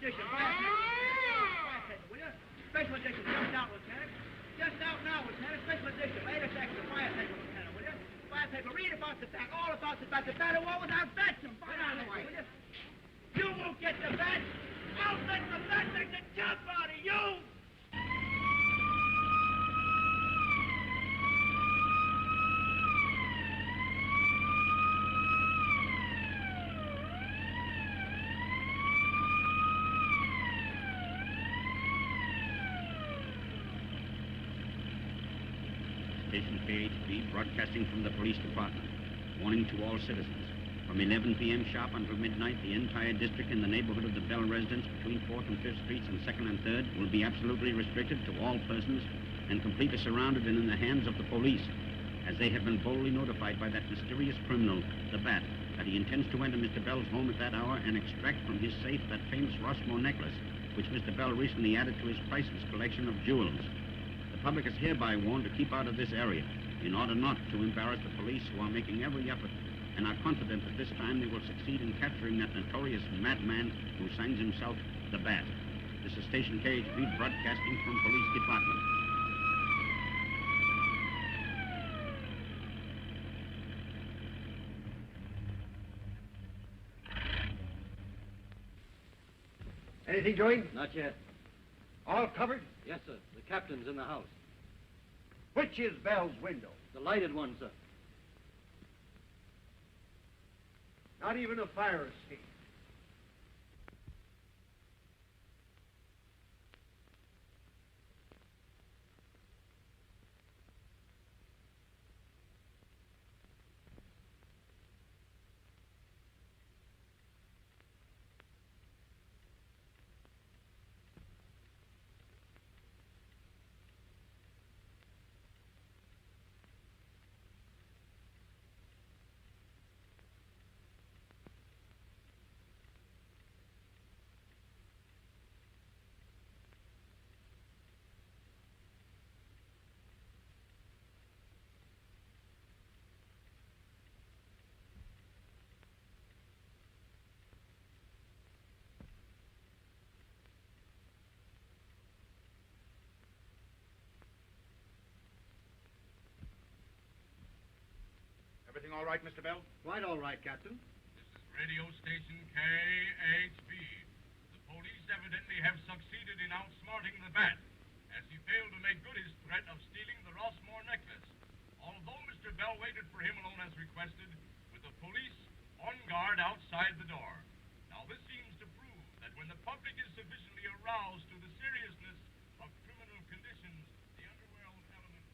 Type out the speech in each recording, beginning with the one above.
edition. Fire table, will you? Special edition. Just out, Lieutenant. Just out now, Lieutenant. Special edition. Latest extra. Fire table, Lieutenant, will you? Fire table. Read about the bat. All about the bat. The bat war without bats. Get out of the way, will you? You won't get the bat. I'll let the bat take the jump out of you. Station KHB broadcasting from the police department. Warning to all citizens. From 11 p.m. sharp until midnight, the entire district in the neighborhood of the Bell residence between 4th and 5th Streets and 2nd and 3rd will be absolutely restricted to all persons and completely surrounded and in the hands of the police, as they have been boldly notified by that mysterious criminal, the Bat, that he intends to enter Mr. Bell's home at that hour and extract from his safe that famous Rossmore necklace, which Mr. Bell recently added to his priceless collection of jewels. The public is hereby warned to keep out of this area in order not to embarrass the police, who are making every effort and are confident that this time they will succeed in capturing that notorious madman who signs himself the Bat. This is Station KHB broadcasting from Police Department. Anything doing? Not yet. All covered? Yes, sir. The captain's in the house. Which is Bell's window? The lighted one, sir. Not even a fire escape. Everything all right, Mr. Bell? Quite all right, Captain. This is radio station KHB. The police evidently have succeeded in outsmarting the Bat, as he failed to make good his threat of stealing the Rossmore necklace. Although Mr. Bell waited for him alone as requested, with the police on guard outside the door. Now this seems to prove that when the public is sufficiently aroused to the seriousness of criminal conditions, the underworld element...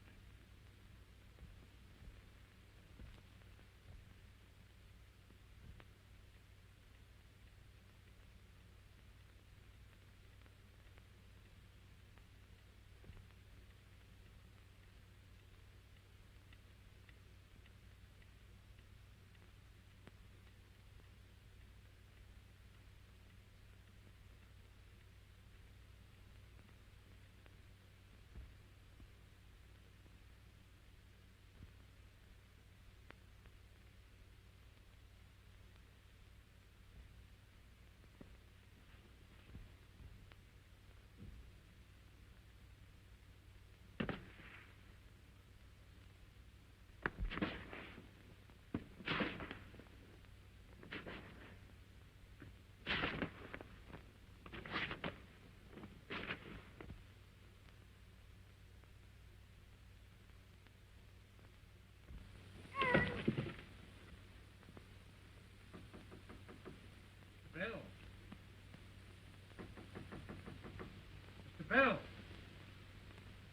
Bell. Mr. Bell.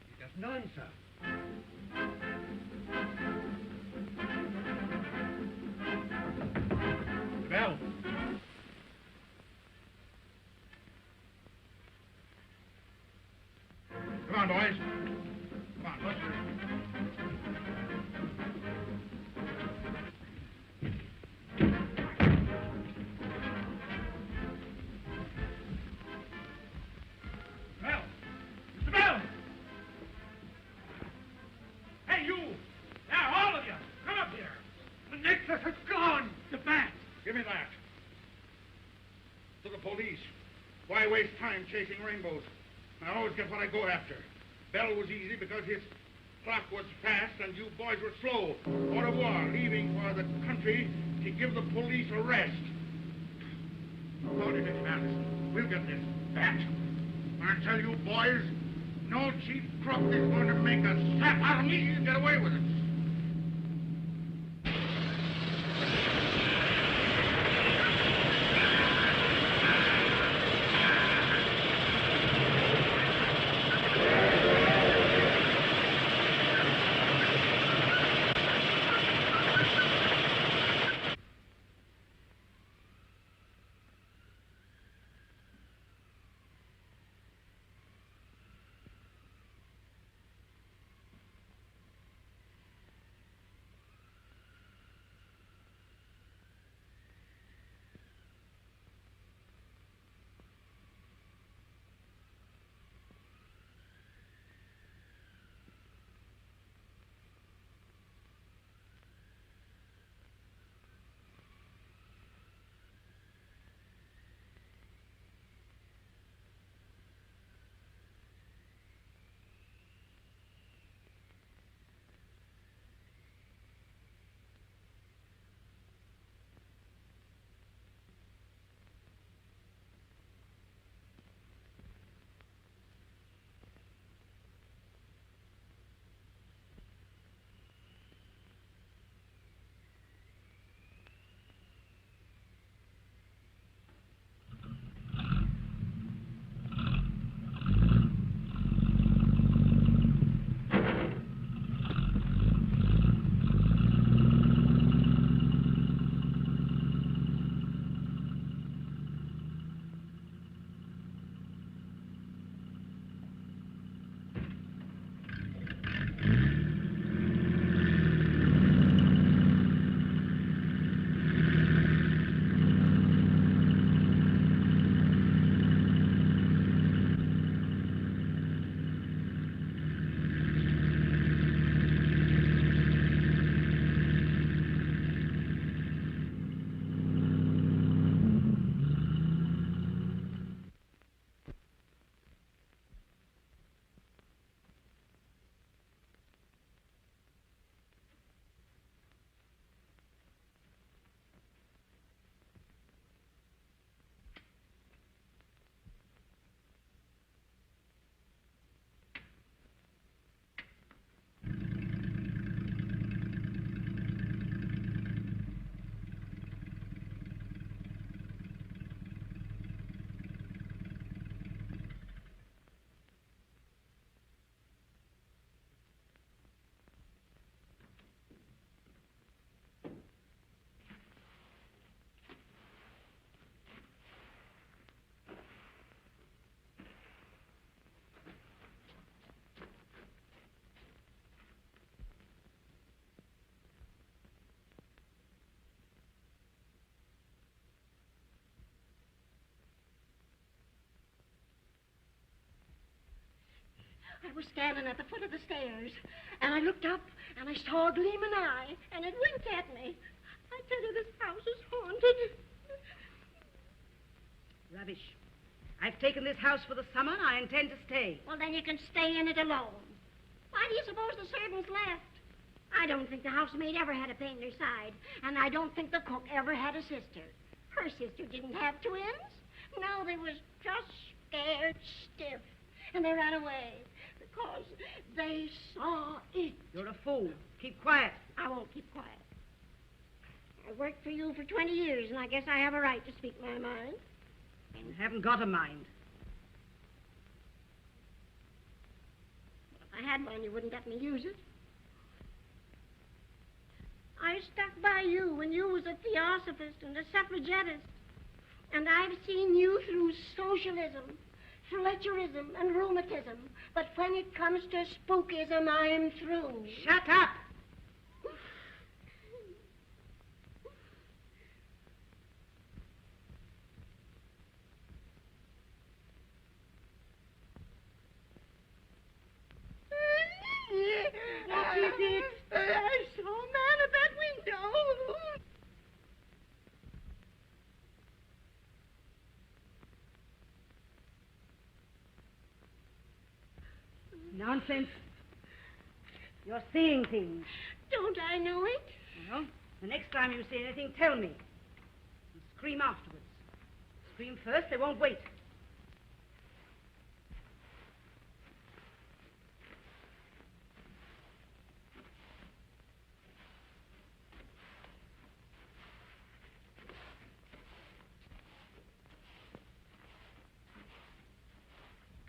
He doesn't answer. Mr. Bell! Come on, boys. Come on, let's hurry. Bell! Mr. Bell! Hey, you! Now, all of you, come up here. The necklace is gone. The bat. Give me that. To the police. Why I waste time chasing rainbows. I always get what I go after. Bell was easy because his clock was fast and you boys were slow. Au revoir, leaving for the country to give the police a rest. Howdy, Miss Madison. We'll get this bat. I tell you, boys, no cheap crook is going to make a sap out of me and get away with it. I was standing at the foot of the stairs, and I looked up, and I saw a gleaming eye, and it winked at me. I tell you, this house is haunted. Rubbish. I've taken this house for the summer, and I intend to stay. Well, then you can stay in it alone. Why do you suppose the servants left? I don't think the housemaid ever had a pain in her side, and I don't think the cook ever had a sister. Her sister didn't have twins. No, they was just scared stiff, and they ran away because they saw it. You're a fool. Keep quiet. I won't keep quiet. I worked for you for 20 years, and I guess I have a right to speak my mind. You haven't got a mind. If I had one, you wouldn't let me use it. I stuck by you when you was a theosophist and a suffragettist. And I've seen you through socialism, Fletcherism, and rheumatism. But when it comes to spookism, I'm through. Shut up! What is it? I saw a man at that window. Nonsense. You're seeing things. Don't I know it? Well, the next time you see anything, tell me. And scream afterwards. Scream first, they won't wait.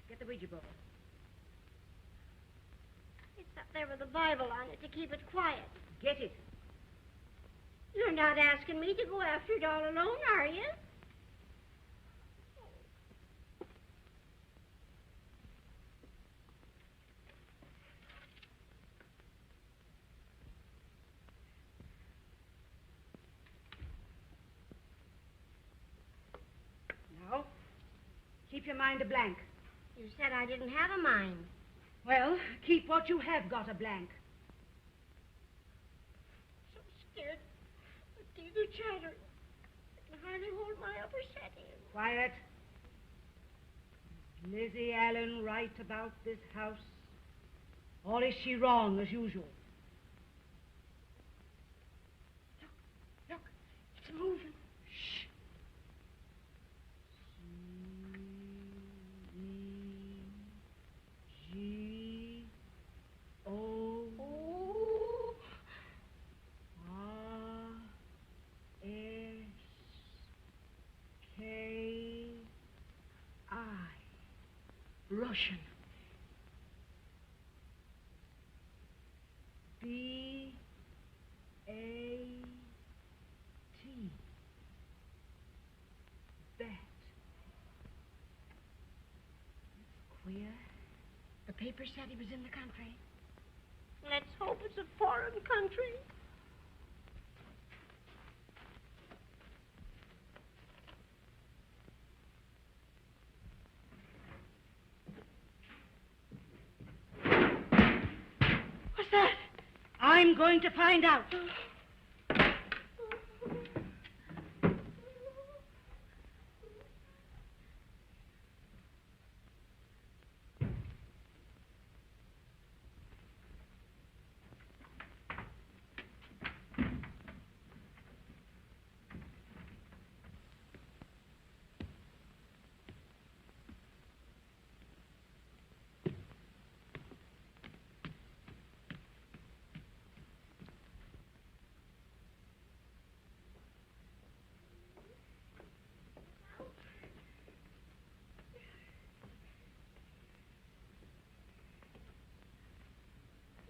Get the Ouija board. It's up there with the Bible on it to keep it quiet. Get it. You're not asking me to go after it all alone, are you? Now, keep your mind a blank. You said I didn't have a mind. Well, keep what you have got a blank. So scared. The teeth are chattering. I can hardly hold my upper setting. Quiet. Is Lizzie Allen right about this house? Or is she wrong as usual? Look, it's moving. Shh. C-E-G-O Oh. R-S-K-I. Russian. B-A-T. Bat. Queer. The paper said he was in the country. Let's hope it's a foreign country. What's that? I'm going to find out.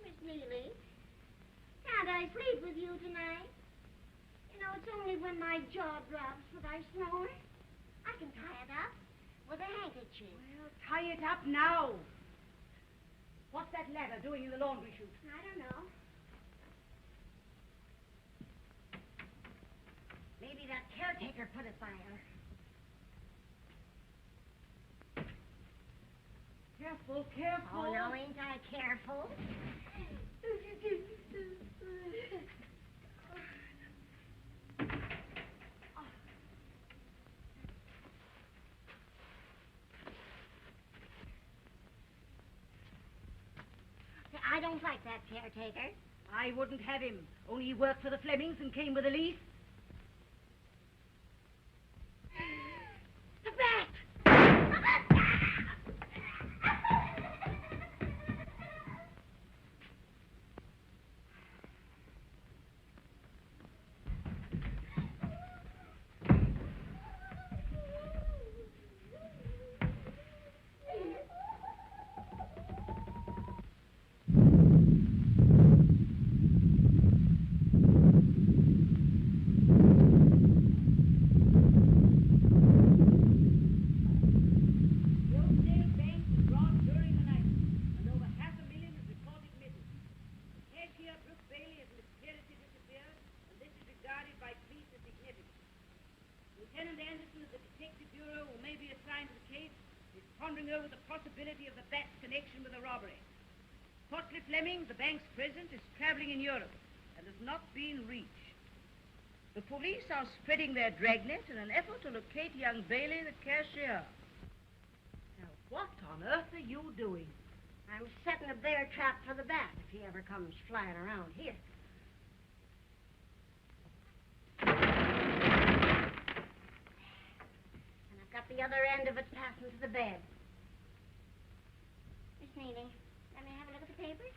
Miss Neely, can't I sleep with you tonight? You know, it's only when my jaw drops that I snore. I can tie it up with a handkerchief. Well, tie it up now. What's that ladder doing in the laundry chute? I don't know. Maybe that caretaker put it by her. Careful, careful. Oh, no, ain't I careful? I don't like that caretaker. I wouldn't have him. Only he worked for the Flemings and came with a lease. The bat! Lieutenant Anderson of the Detective Bureau, who may be assigned to the case, is pondering over the possibility of the bat's connection with the robbery. Portley Fleming, the bank's president, is traveling in Europe and has not been reached. The police are spreading their dragnet in an effort to locate young Bailey, the cashier. Now, what on earth are you doing? I'm setting a bear trap for the bat if he ever comes flying around here. And I've got the other end of it fastened to the bed. Miss Neely, let me have a look at the papers.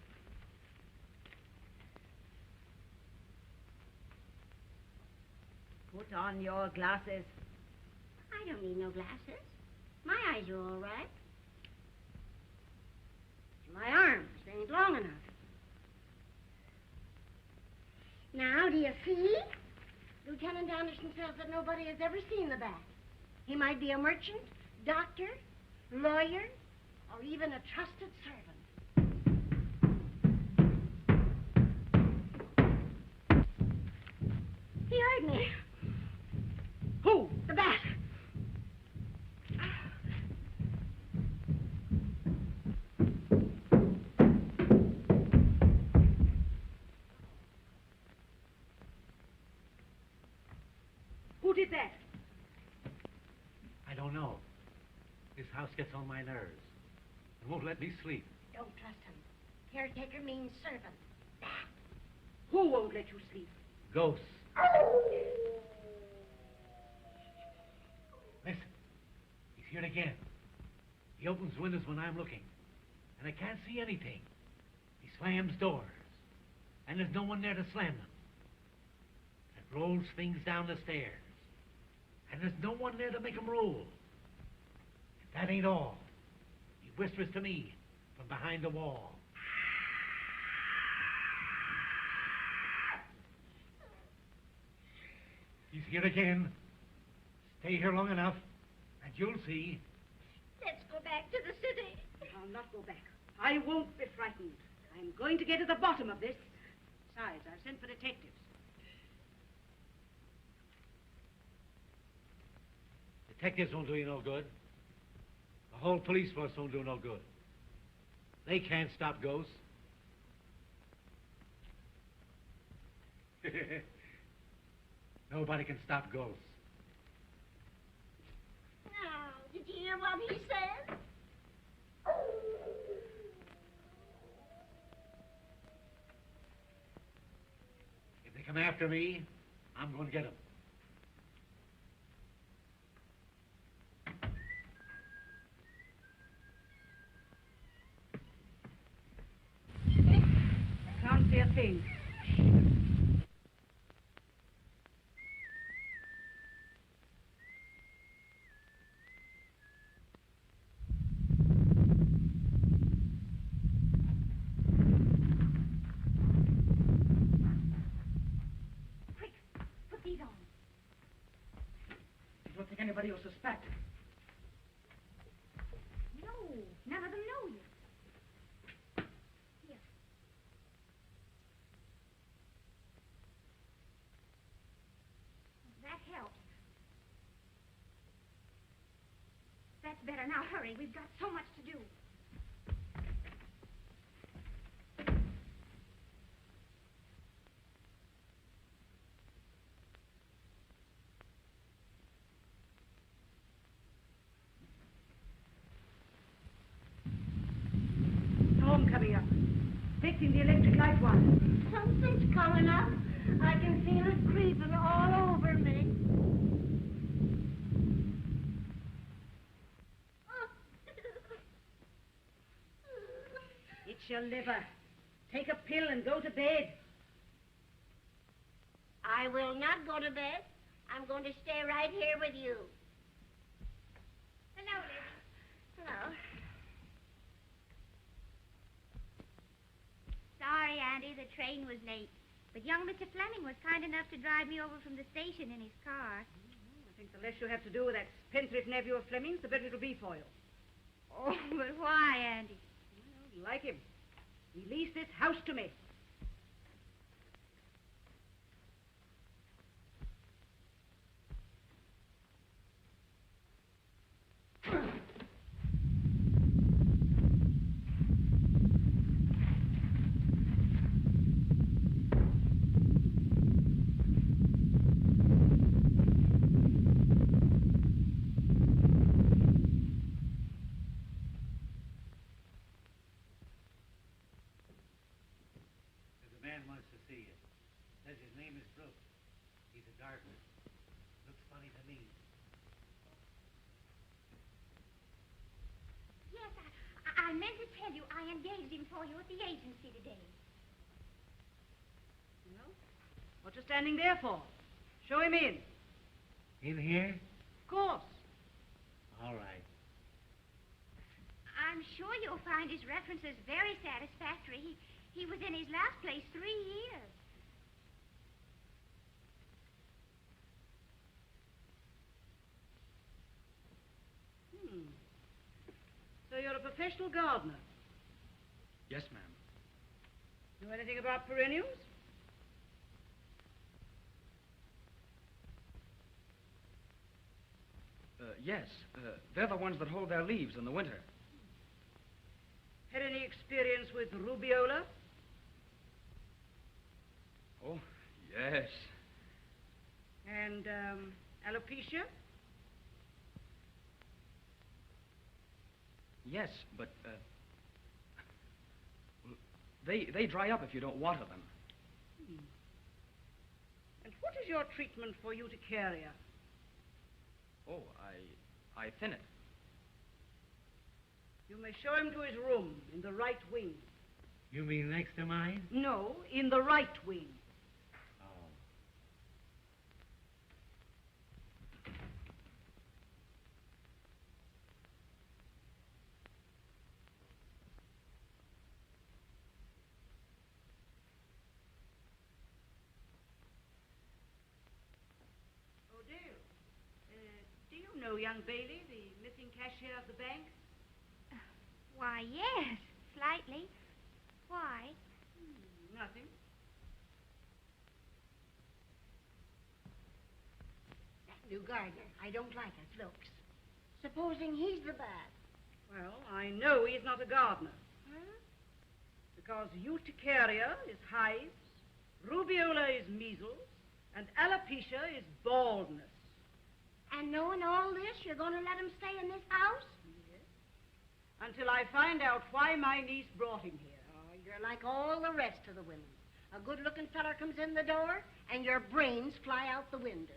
Put on your glasses. I don't need no glasses. My eyes are all right. My arms, they ain't long enough. Now, do you see? Lieutenant Anderson says that nobody has ever seen the bat. He might be a merchant, doctor, lawyer, or even a trusted servant. He heard me. Who? The bat. Who did that? I don't know. This house gets on my nerves. It won't let me sleep. Don't trust him. Caretaker means servant. Who won't let you sleep? Ghosts. Listen. He's here again. He opens windows when I'm looking, and I can't see anything. He slams doors, and there's no one there to slam them. And rolls things down the stairs, and there's no one there to make them roll. And that ain't all. He whispers to me from behind the wall. He's here again. Stay here long enough, and you'll see. Let's go back to the city. I'll not go back. I won't be frightened. I'm going to get to the bottom of this. Besides, I've sent for detectives. Detectives won't do you no good. The whole police force won't do no good. They can't stop ghosts. Nobody can stop ghosts. Now, did you hear what he said? If they come after me, I'm going to get them. I can't see a thing. Quick, put these on. You don't think anybody will suspect? No, none of them know you. Here. That helps. That's better. Now hurry. We've got so much to do. Storm coming up. Fixing the electric light wire. Something's coming up. I can feel it creeping all over me. It's your liver. Take a pill and go to bed. I will not go to bed. I'm going to stay right here with you. Hello, Lily. Hello. Sorry, Andy, the train was late. But young Mr. Fleming was kind enough to drive me over from the station in his car. I think the less you have to do with that spendthrift nephew of Fleming's, the better it'll be for you. Oh, but why, Andy? Well, like him. He leased this house to me. wants to see you. Says his name is Brooks. He's a gardener. Looks funny to me. Yes, I meant to tell you I engaged him for you at the agency today. Well, what you standing there for? Show him in. In here? Of course. All right. I'm sure you'll find his references very satisfactory. He was in his last place 3 years. So you're a professional gardener. Yes, ma'am. Know anything about perennials? Yes. They're the ones that hold their leaves in the winter. Had any experience with rubiola? Oh, yes. And alopecia? Yes, but, well, they dry up if you don't water them. And what is your treatment for urticaria? Oh, I thin it. You may show him to his room in the right wing. You mean next to mine? No, in the right wing. Oh. Oh, Dale. Do you know young Bailey, the missing cashier of the bank? Why, yes, slightly. Why? Nothing. That new gardener, I don't like his looks. Supposing he's the bad. Well, I know he's not a gardener. Huh? Because urticaria is hives, rubiola is measles, and alopecia is baldness. And knowing all this, you're going to let him stay in this house? Until I find out why my niece brought him here. Oh, you're like all the rest of the women. A good-looking feller comes in the door, and your brains fly out the window.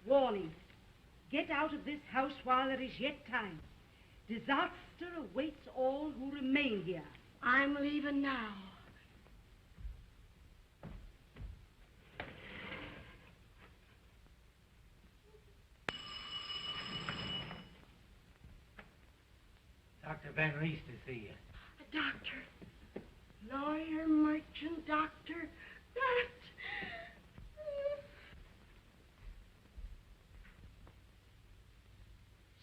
Warning. Get out of this house while there is yet time. Disaster awaits all who remain here. I'm leaving now. Dr. Van Reese to see you. A doctor. Lawyer, merchant, doctor. That.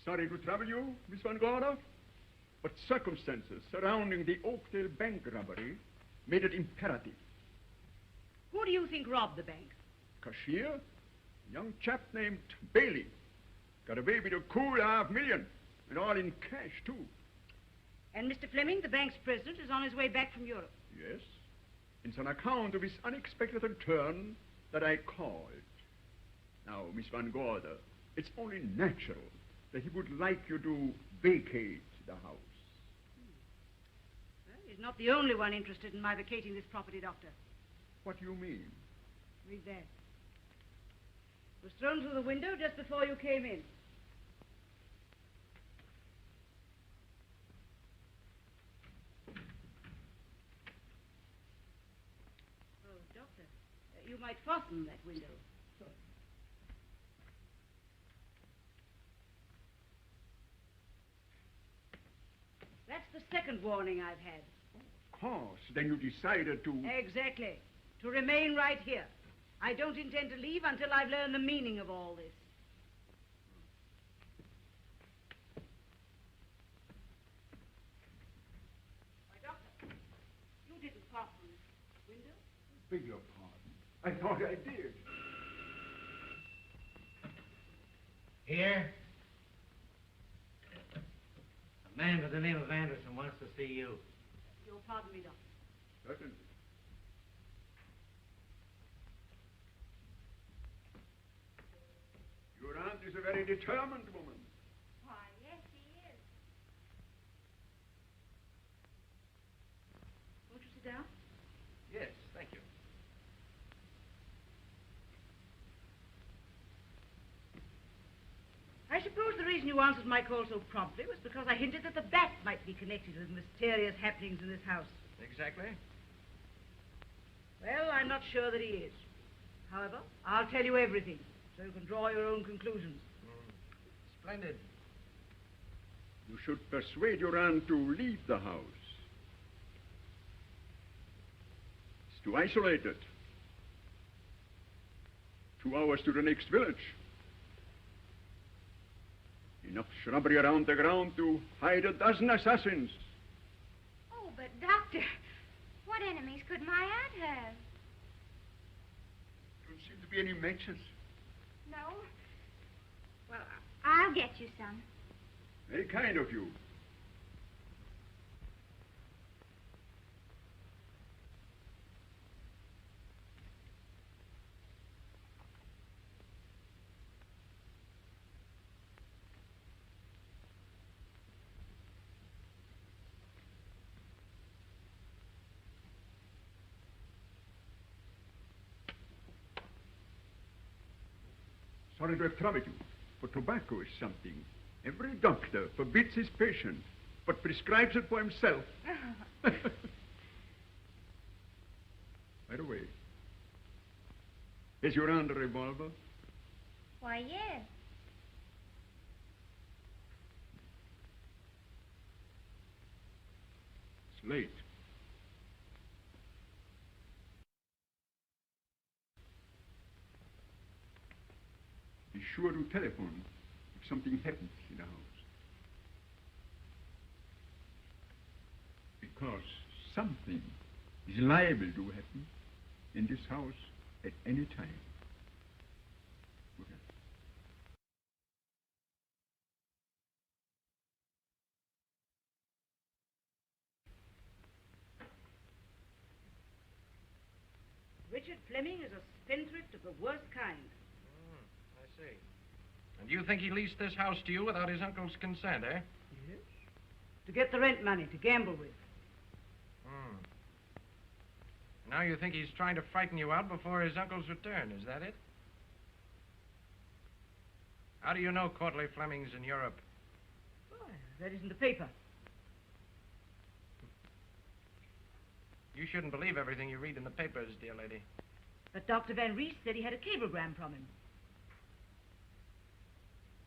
Sorry to trouble you, Miss Van Gorder, but circumstances surrounding the Oakdale bank robbery made it imperative. Who do you think robbed the bank? Cashier, a young chap named Bailey. Got away with a cool $500,000, and all in cash, too. And Mr. Fleming, the bank's president, is on his way back from Europe. Yes. It's on account of his unexpected return that I called. Now, Miss Van Gorder, it's only natural that he would like you to vacate the house. Well, he's not the only one interested in my vacating this property, Doctor. What do you mean? Read that. It was thrown through the window just before you came in. Oh, Doctor, you might fasten that window. That's the second warning I've had. Of course. Then you decided to... Exactly. To remain right here. I don't intend to leave until I've learned the meaning of all this. Why, Doctor, you didn't fasten this window. Beg your pardon. I thought I did. Here? A man by the name of Anderson wants to see you. You'll pardon me, Doctor. Certainly. very determined woman. Why, yes, she is. Won't you sit down? Yes, thank you. I suppose the reason you answered my call so promptly was because I hinted that the bat might be connected with mysterious happenings in this house. Exactly. Well, I'm not sure that he is. However, I'll tell you everything, so you can draw your own conclusions. Splendid. You should persuade your aunt to leave the house. It's too isolated. 2 hours to the next village. Enough shrubbery around the ground to hide a dozen assassins. Oh, but Doctor, what enemies could my aunt have? Don't seem to be any matches. No? Well, I'll get you some. Very kind of you. Sorry to have troubled you, but tobacco is something every doctor forbids his patient, but prescribes it for himself. By the way, is your aunt a revolver? Why, yes. It's late. Be sure to telephone if something happens in the house. Because something is liable to happen in this house at any time. Good night. Richard Fleming is a spendthrift of the worst kind. I see. And you think he leased this house to you without his uncle's consent, eh? Yes. To get the rent money to gamble with. Now you think he's trying to frighten you out before his uncle's return, is that it? How do you know Courtleigh Fleming's in Europe? Oh, that isn't the paper. You shouldn't believe everything you read in the papers, dear lady. But Dr. Van Rees said he had a cablegram from him.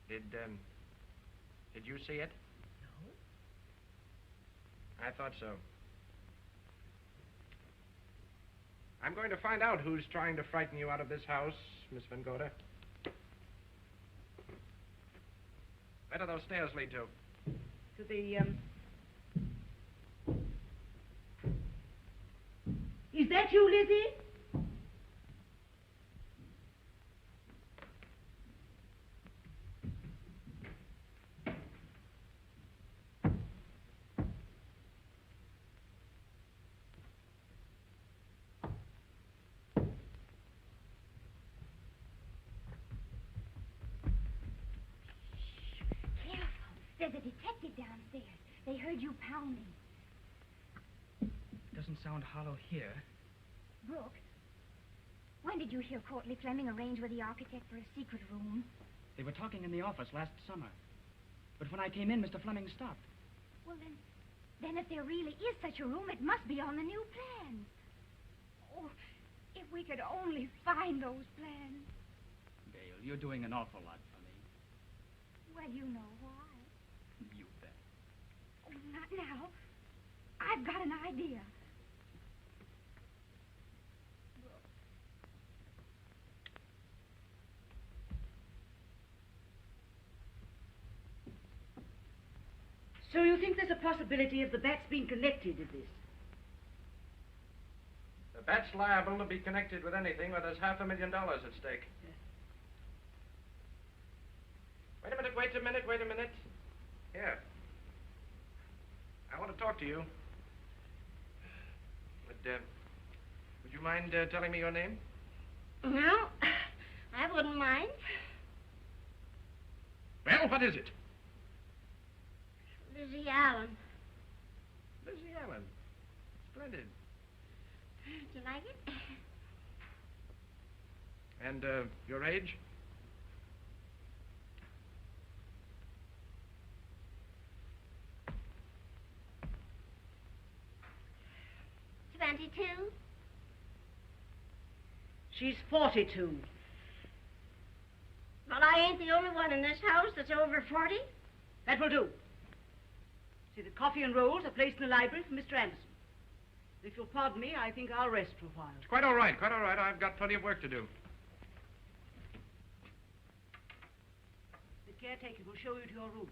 Did you see it? No. I thought so. I'm going to find out who's trying to frighten you out of this house, Miss Van Gogh. Where do those stairs lead to? To the, Is that you, Lizzie? There's a detective downstairs. They heard you pounding. Doesn't sound hollow here. Brooke, when did you hear Courtleigh Fleming arrange with the architect for a secret room? They were talking in the office last summer. But when I came in, Mr. Fleming stopped. Well, then if there really is such a room, it must be on the new plans. Oh, if we could only find those plans. Gail, you're doing an awful lot for me. Well, you know why. You bet. Oh, not now. I've got an idea. So you think there's a possibility of the bats being connected to this? The bat's liable to be connected with anything where there's $500,000 at stake. Yeah. Wait a minute. Here. I want to talk to you. Would you mind telling me your name? No, I wouldn't mind. Well, what is it? Lizzie Allen. Lizzie Allen. Splendid. Do you like it? And, your age? 22. She's 42. Well, I ain't the only one in this house that's over 40. That will do. See, the coffee and rolls are placed in the library for Mr. Anderson. If you'll pardon me, I think I'll rest for a while. It's quite all right, quite all right. I've got plenty of work to do. The caretaker will show you to your room.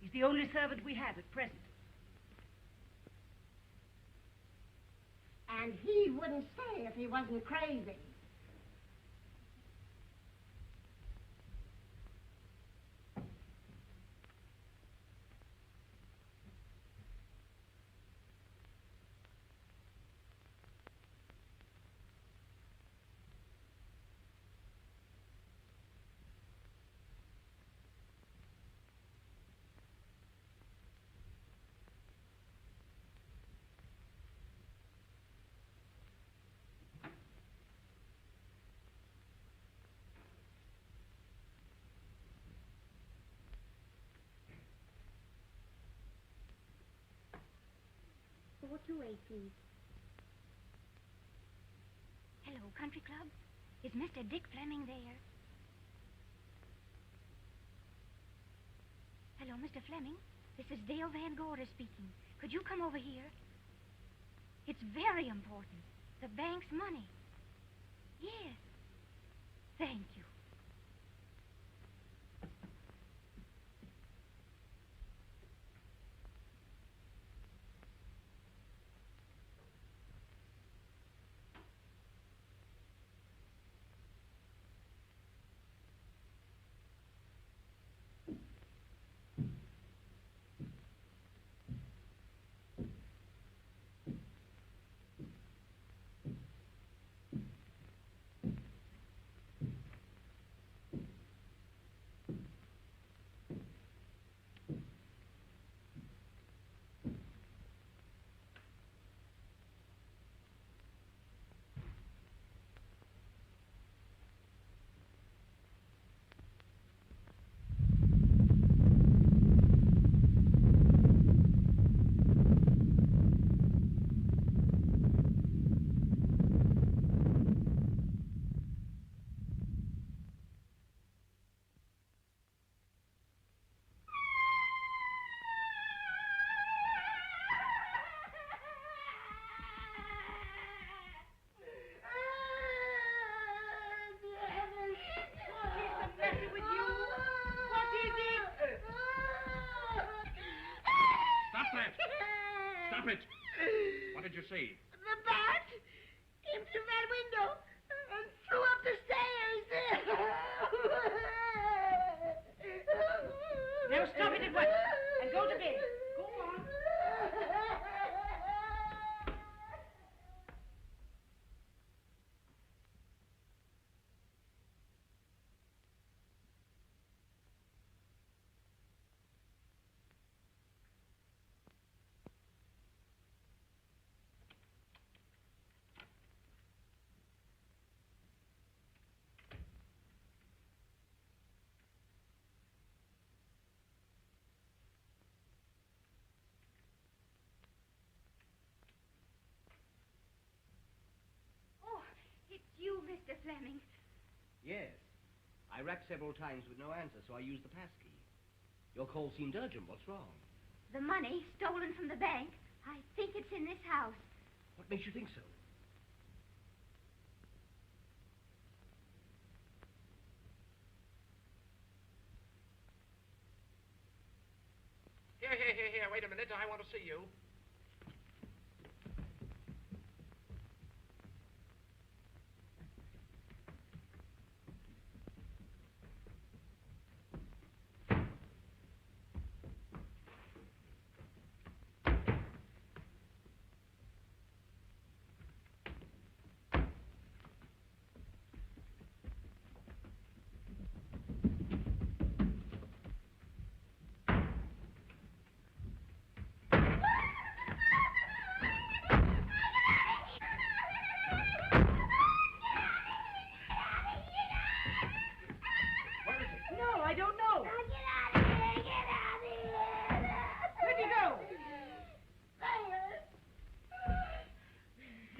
He's the only servant we have at present. And he wouldn't stay if he wasn't crazy. What you wait, please? Hello, Country Club. Is Mr. Dick Fleming there? Hello, Mr. Fleming. This is Dale Van Gorder speaking. Could you come over here? It's very important. The bank's money. Yes. Thank you. Stop it! What did you see? The bat came through that window and threw up the stairs. Now stop it at once and go to bed. Go on. It's you, Mr. Fleming. Yes. I rang several times with no answer, so I used the passkey. Your call seemed urgent. What's wrong? The money stolen from the bank. I think it's in this house. What makes you think so? Here, wait a minute. I want to see you.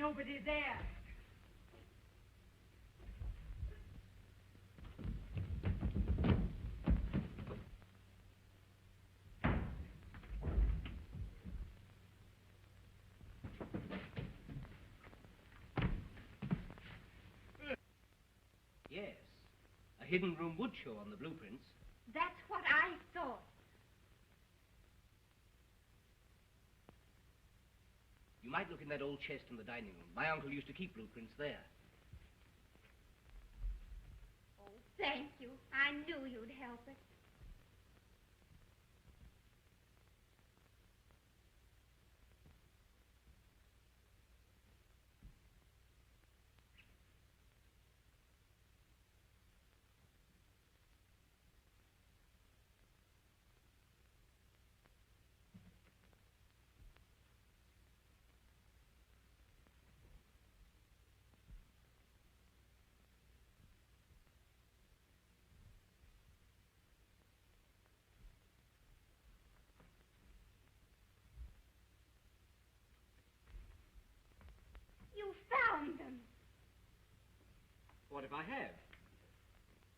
nobody there. Yes. A hidden room would show on the blueprints. That's what I thought. You might look in that old chest in the dining room. My uncle used to keep blueprints there. Oh, thank you. I knew you'd help us. You found them. What if I have?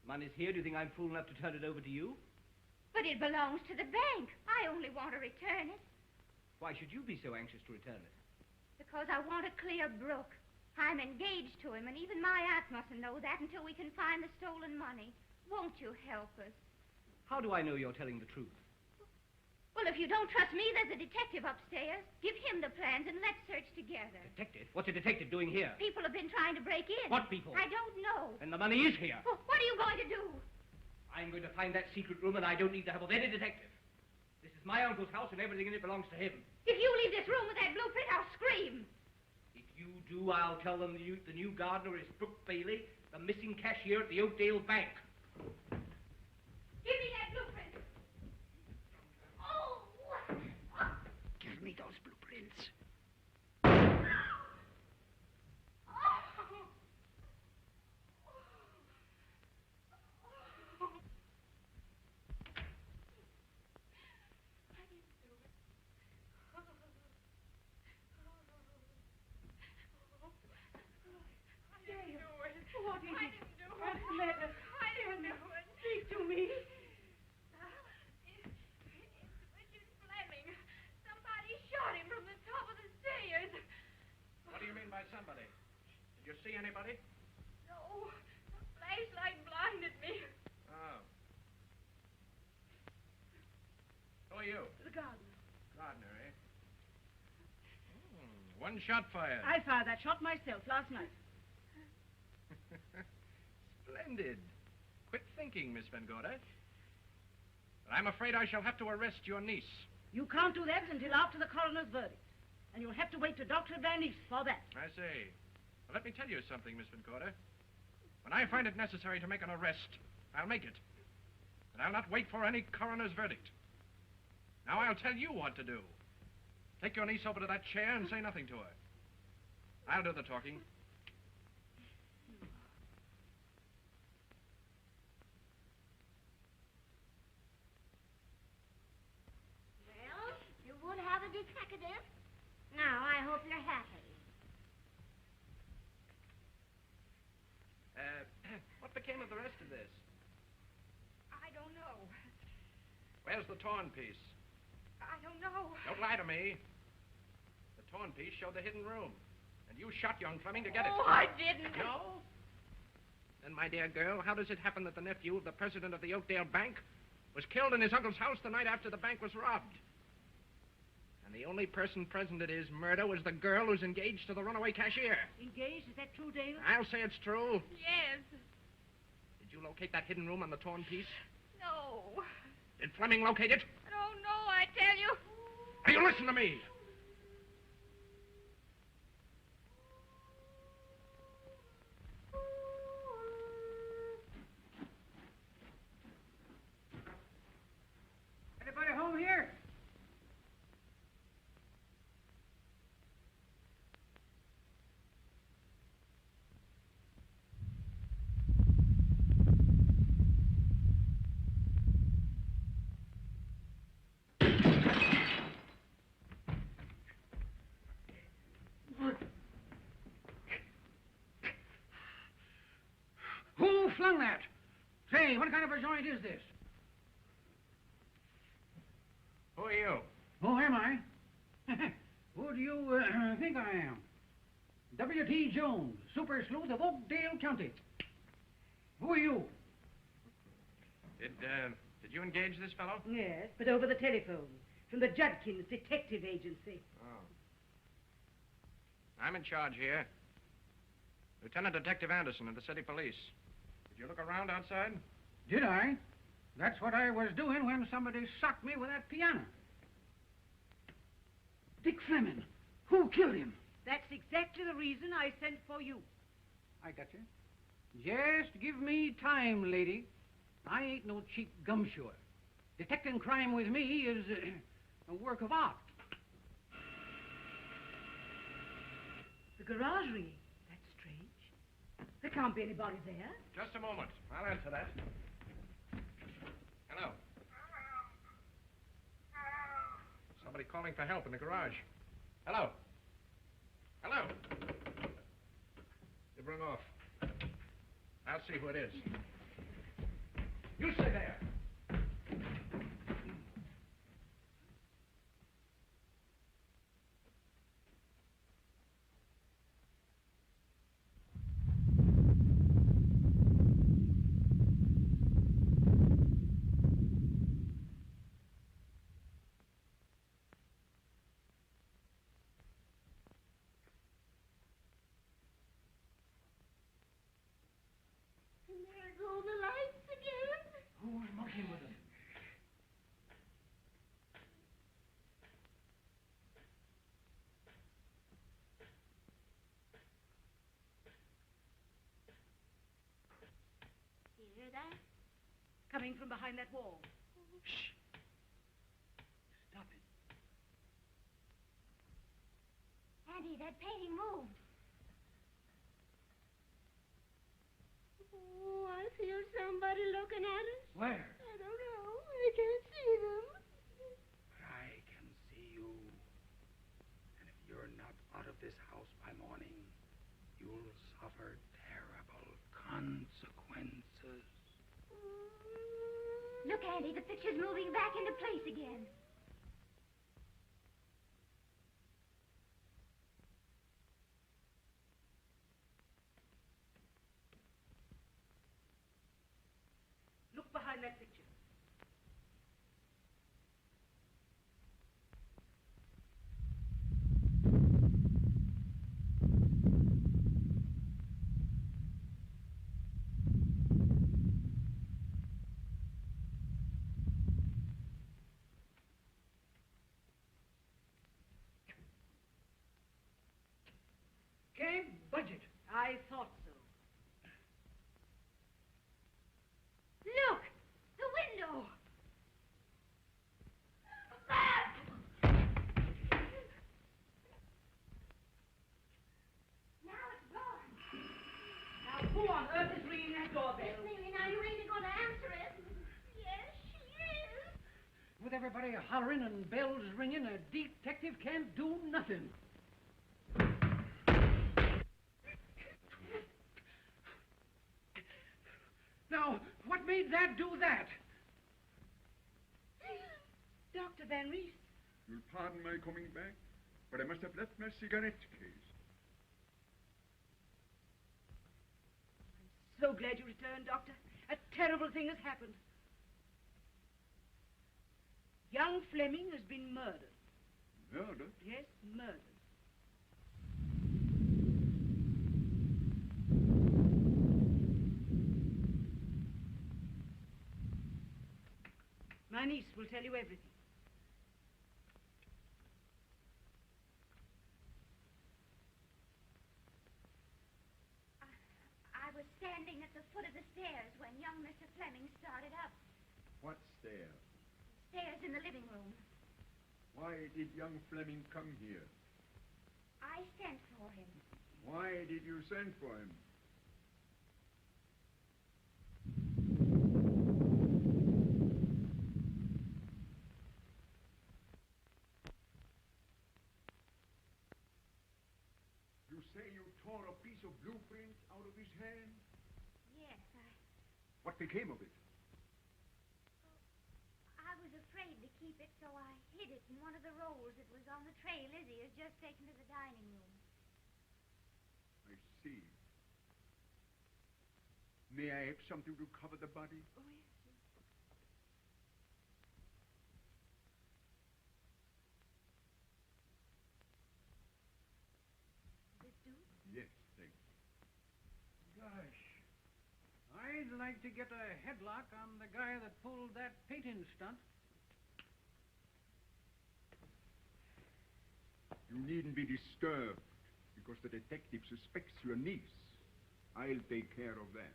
Money's here. Do you think I'm fool enough to turn it over to you? But it belongs to the bank. I only want to return it Why should you be so anxious to return it? because I want to clear Brooke. I'm engaged to him, and even my aunt mustn't know that until we can find the stolen money. Won't you help us? How do I know you're telling the truth? Well, if you don't trust me, there's a detective upstairs. Give him the plans and let's search together. Detective? What's a detective doing here? People have been trying to break in. What people? I don't know. And the money is here. Well, what are you going to do? I'm going to find that secret room, and I don't need the help of any detective. This is my uncle's house, and everything in it belongs to him. If you leave this room with that blueprint, I'll scream. If you do, I'll tell them the new gardener is Brooke Bailey, the missing cashier at the Oakdale Bank. Give me that blueprint. Oh! Give me those blueprints. What is it? What's the matter? Tell me. Speak to me. Richard Fleming. Somebody shot him from the top of the stairs. What do you mean by somebody? Did you see anybody? No, the flashlight blinded me. Oh. Who are you? The gardener. Gardner, eh? One shot fired. I fired that shot myself last night. Splendid. Quit thinking, Miss Van Gorder. But I'm afraid I shall have to arrest your niece. You can't do that until after the coroner's verdict. And you'll have to wait to Dr. Van East for that. I see. Well, let me tell you something, Miss Van Gorder. When I find it necessary to make an arrest, I'll make it. And I'll not wait for any coroner's verdict. Now I'll tell you what to do. Take your niece over to that chair and say nothing to her. I'll do the talking. Well, you would have a detective. Now, I hope you're happy. What became of the rest of this? I don't know. Where's the torn piece? I don't know. Don't lie to me. The torn piece showed the hidden room. And you shot young Fleming to get it. Oh, I didn't. No? Then, my dear girl, how does it happen that the nephew of the president of the Oakdale Bank was killed in his uncle's house the night after the bank was robbed? And the only person present at his murder was the girl who's engaged to the runaway cashier. Engaged? Is that true, Dale? I'll say it's true. Yes. Did you locate that hidden room on the torn piece? No. Did Fleming locate it? I don't know, I tell you. Now, you listen to me. Anybody home here? along that. Say, what kind of a joint is this? Who are you? Who am I? Who do you think I am? W.T. Jones, super sleuth of Oakdale County. Who are you? Did you engage this fellow? Yes, but over the telephone. From the Judkins Detective Agency. Oh. I'm in charge here. Lieutenant Detective Anderson of the city police. Did you look around outside? Did I? That's what I was doing when somebody socked me with that piano. Dick Fleming. Who killed him? That's exactly the reason I sent for you. I got you. Just give me time, lady. I ain't no cheap gumshoe. Detecting crime with me is a work of art. The garagerie. That's strange. There can't be anybody there. Just a moment. I'll answer that. Hello. Somebody calling for help in the garage. Hello. Hello. You've rung off. I'll see who it is. You stay there. And there go the lights again. Who's monkeying with them? You hear that? Coming from behind that wall. Shh. Stop it. Andy, that painting moved. Oh, I feel somebody looking at us. Where? I don't know. I can't see them. But I can see you. And if you're not out of this house by morning, you'll suffer terrible consequences. Look, Andy, the picture's moving back into place again. Look behind that picture. Can't budget. I thought so. Look! The window! Now it's gone. Now, who on earth is ringing that doorbell? Miss Neely, now you ain't going to answer it. Yes, she is. With everybody hollering and bells ringing, a detective can't do nothing. Now, what made that do that? Dr. Van Rees. You'll pardon my coming back, but I must have left my cigarette case. So glad you returned, Doctor. A terrible thing has happened. Young Fleming has been murdered. Murdered? Yes, murdered. My niece will tell you everything. I was standing at the foot of the stairs when young Mr. Fleming started up. What stairs? Stairs in the living room. Why did young Fleming come here? I sent for him. Why did you send for him? You say you tore a piece of blueprint out of his hand? Yes, What became of it? I was afraid to keep it, so I hid it in one of the rolls that was on the tray Lizzie has just taken to the dining room. I see. May I have something to cover the body? Oh, yes. This do? Yes, thanks. Gosh. I'd like to get a headlock on the guy that pulled that painting stunt. You needn't be disturbed because the detective suspects your niece. I'll take care of that.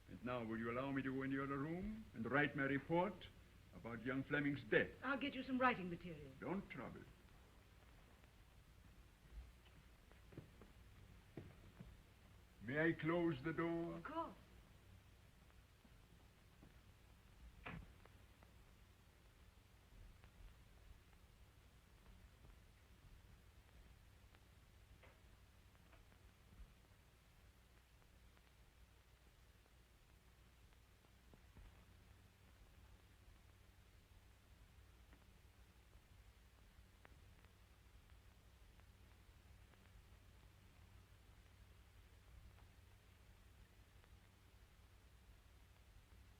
And now, will you allow me to go in the other room and write my report about young Fleming's death? I'll get you some writing material. Don't trouble. May I close the door? Of course.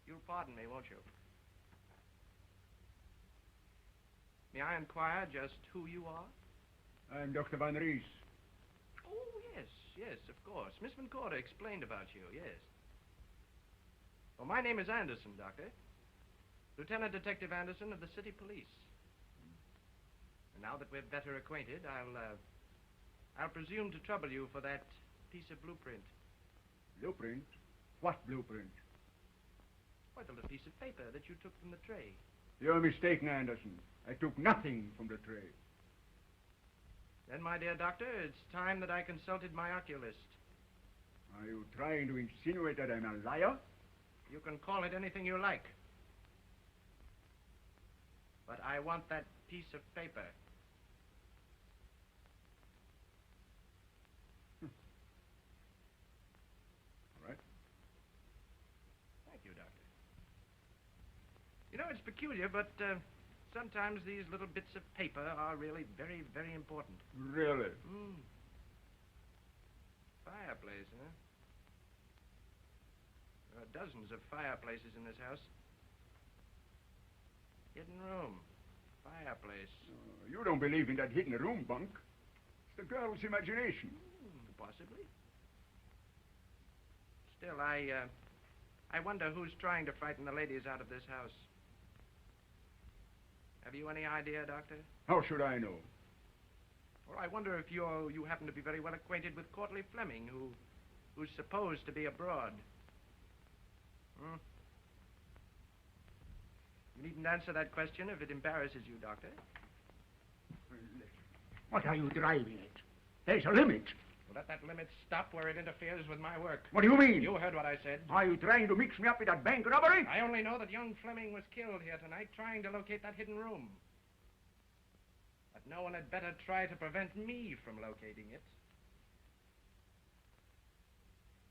You'll pardon me, won't you? May I inquire just who you are? I'm Dr. Van Rees. Oh, yes, of course. Miss Van Corder explained about you, yes. Well, my name is Anderson, Doctor. Lieutenant Detective Anderson of the City Police. And now that we're better acquainted, I'll presume to trouble you for that piece of blueprint. Blueprint? What blueprint? Why, the little piece of paper that you took from the tray. You're mistaken, Anderson. I took nothing from the tray. Then, my dear doctor, it's time that I consulted my oculist. Are you trying to insinuate that I'm a liar? You can call it anything you like. But I want that piece of paper. All right. Thank you, Doctor. You know, it's peculiar, but sometimes these little bits of paper are really very, very important. Really? Fireplace, huh? There are dozens of fireplaces in this house. Hidden room. Fireplace. You don't believe in that hidden room bunk. It's the girl's imagination. Possibly. Still, I wonder who's trying to frighten the ladies out of this house. Have you any idea, Doctor? How should I know? Well, I wonder if you happen to be very well acquainted with Courtleigh Fleming, who's supposed to be abroad. You needn't answer that question if it embarrasses you, Doctor. What are you driving at? There's a limit. Well, let that limit stop where it interferes with my work. What do you mean? You heard what I said. Are you trying to mix me up with that bank robbery? I only know that young Fleming was killed here tonight trying to locate that hidden room. But no one had better try to prevent me from locating it.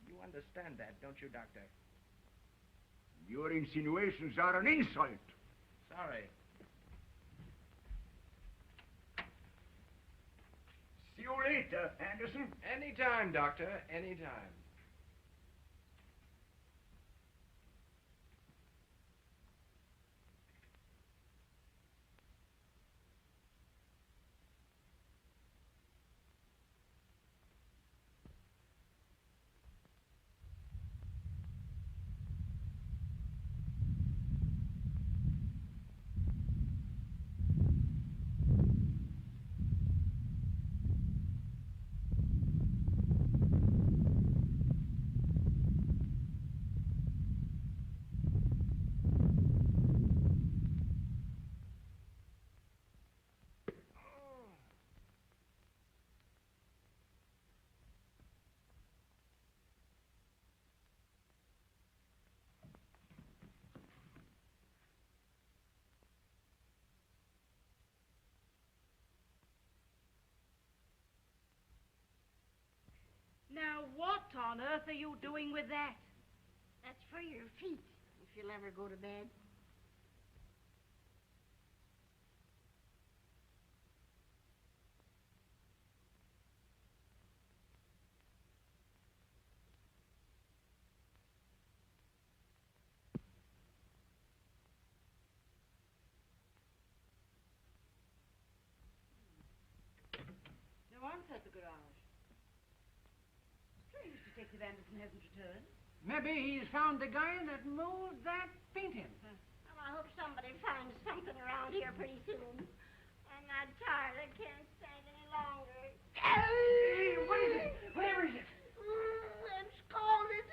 You understand that, don't you, Doctor? Your insinuations are an insult. Sorry. See you later, Anderson. Anytime, Doctor, anytime. Now, what on earth are you doing with that? That's for your feet, if you'll ever go to bed. No answer at the garage. Strange Detective Anderson hasn't returned. Maybe he's found the guy that moved that painting. Well, I hope somebody finds something around here pretty soon. I'm not tired. I can't stand any longer. Hey, what is it? Where is it? I'm scalded.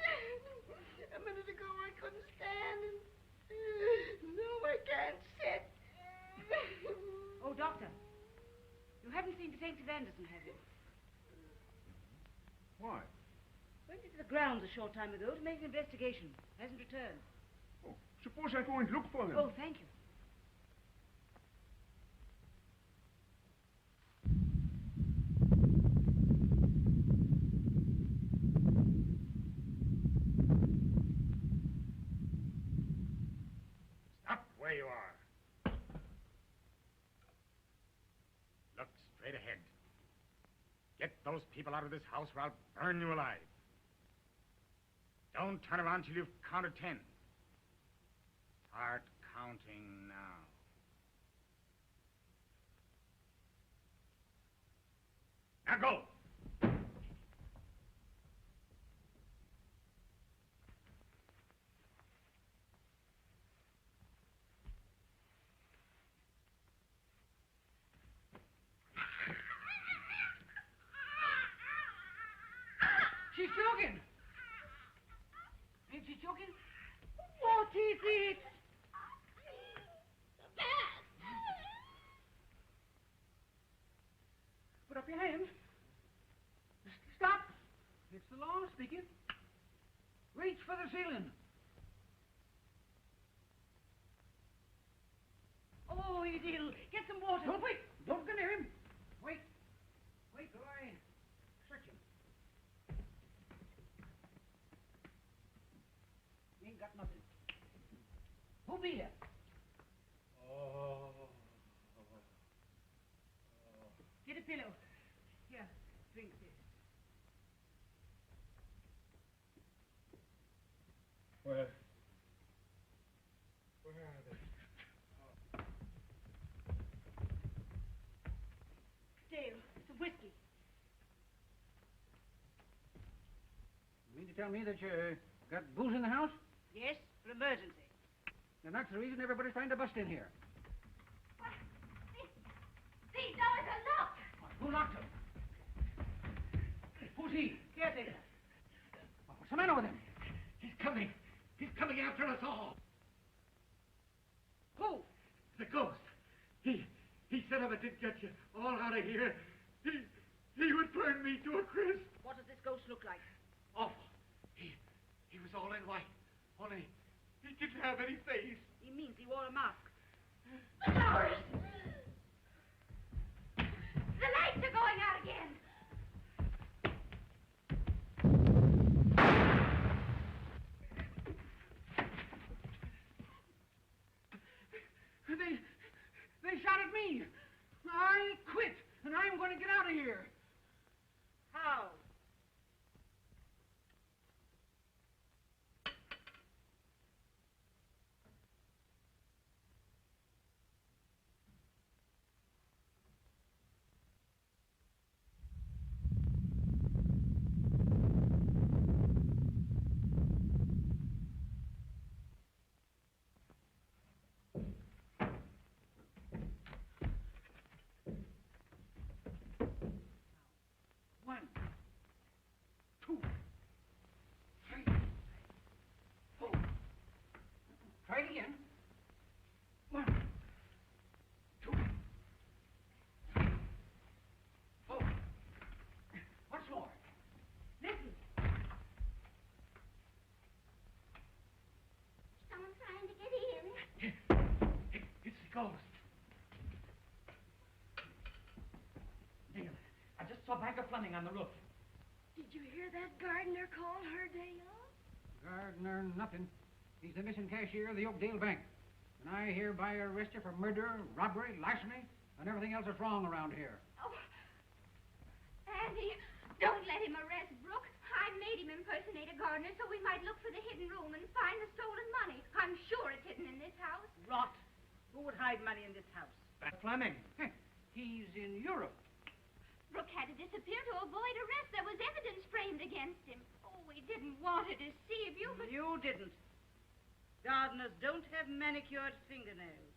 A minute ago I couldn't stand, and now I can't sit. Oh, Doctor. You haven't seen Detective Anderson, have you? Why? Went into the grounds a short time ago to make an investigation. Hasn't returned. Oh, suppose I go and look for him. Oh, thank you. Stop where you are. Look straight ahead. Get those people out of this house or I'll burn you alive. Don't turn around till you've counted 10. Start counting now. Now go. She's choking. Ain't she choking? What is it? Put up your hand. Stop. It's the law speaking. Reach for the ceiling. Oh, Edil, get some water. Don't wait. Don't go near him. Wait. Wait till I search him. Ain't got nothing. Who be here? Get a pillow. Here, drink this. Where are they? Dale, some whiskey. You mean to tell me that you got booze in the house? Yes, for emergency. And that's the reason everybody's trying to bust in here. These doors are locked. Who locked them? Who's he? Caretaker. What's the matter with him? He's coming. He's coming after us all. Who? The ghost. He said if I didn't get you all out of here, he would burn me to a crisp. What does this ghost look like? Awful. He was all in white. Only he didn't have any face. He means he wore a mask. The doors. The lights are going out again. They shot at me. I quit, and I'm going to get out of here. How? One, two, three, four. Try it again. One, two, three, four. Once more. Listen. Someone trying to get in. It's the ghost. Neil, I just saw Banker Fleming on the roof. Did you hear that gardener call her, Dale? Gardner, nothing. He's the missing cashier of the Oakdale Bank. And I hereby arrest you for murder, robbery, larceny, and everything else that's wrong around here. Oh, Andy, don't let him arrest Brooke. I made him impersonate a gardener so we might look for the hidden room and find the stolen money. I'm sure it's hidden in this house. Rot. Who would hide money in this house? Fleming. He's in Europe. Brooke had to disappear to avoid arrest. There was evidence framed against him. Oh, we didn't want to deceive you, but... You didn't. Gardeners don't have manicured fingernails.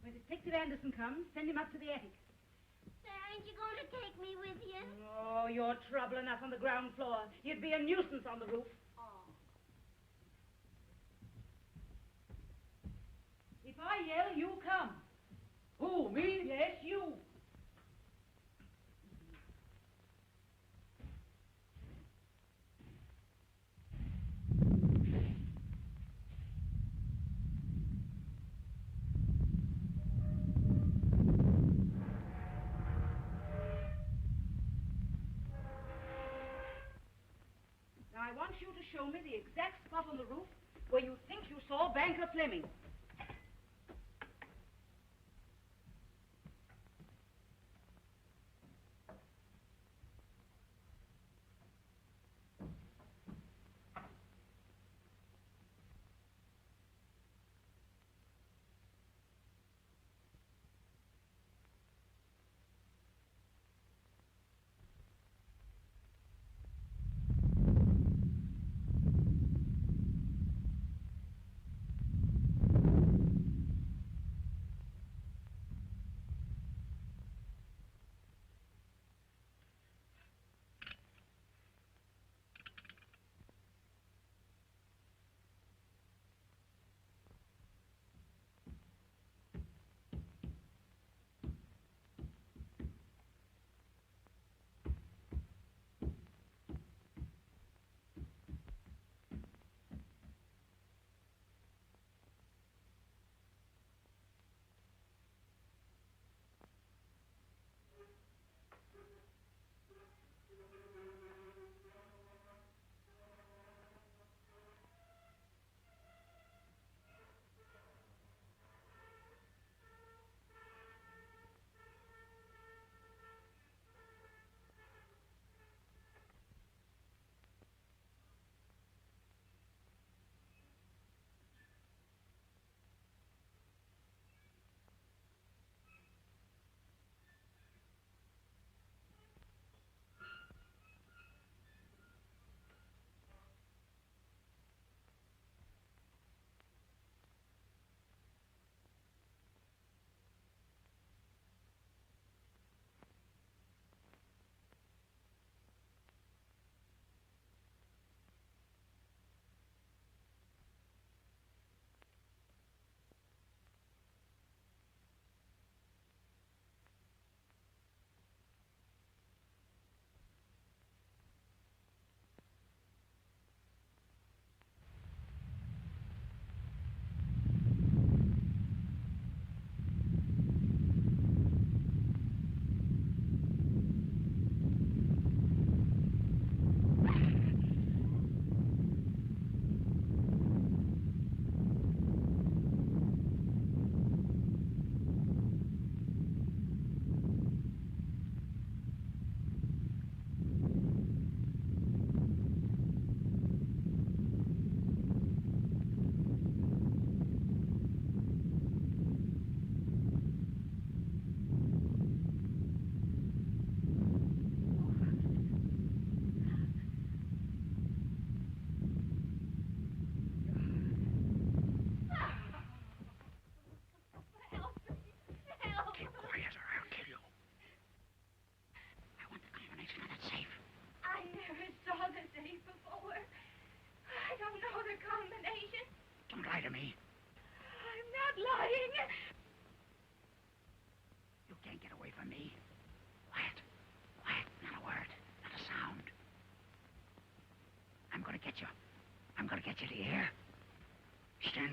When Detective Anderson comes, send him up to the attic. Ain't you going to take me with you? Oh, you're trouble enough on the ground floor. You'd be a nuisance on the roof. Oh. If I yell, you come. Who, me? Yes, you. Now, I want you to show me the exact spot on the roof where you think you saw Banker Fleming.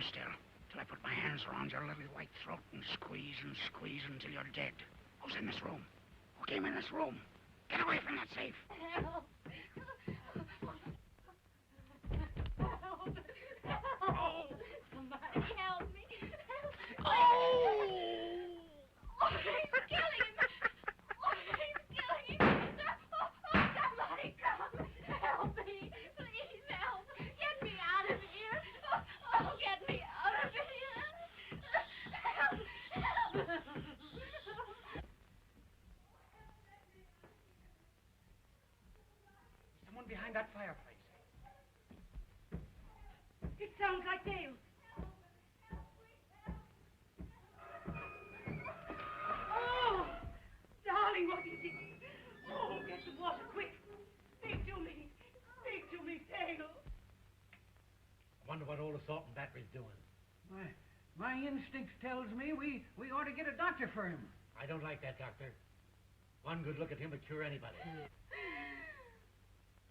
still till I put my hands around your little white throat and squeeze until you're dead. Who's in this room? Who came in this room? Get away from that safe. Help. Oh! Somebody help me. Oh! Oh, he's killing him. Oh, he's killing him. Oh, somebody come. Help me. Please help. Get me out of here. Oh, get me out of here. Help. Someone behind that fireplace. It sounds like Dale. Oh, darling, what is it? Oh, get some water, quick. Speak to me. Speak to me, Dale. I wonder what old assault and battery's doing. My instinct tells me we ought to get a doctor for him. I don't like that, Doctor. One good look at him would cure anybody.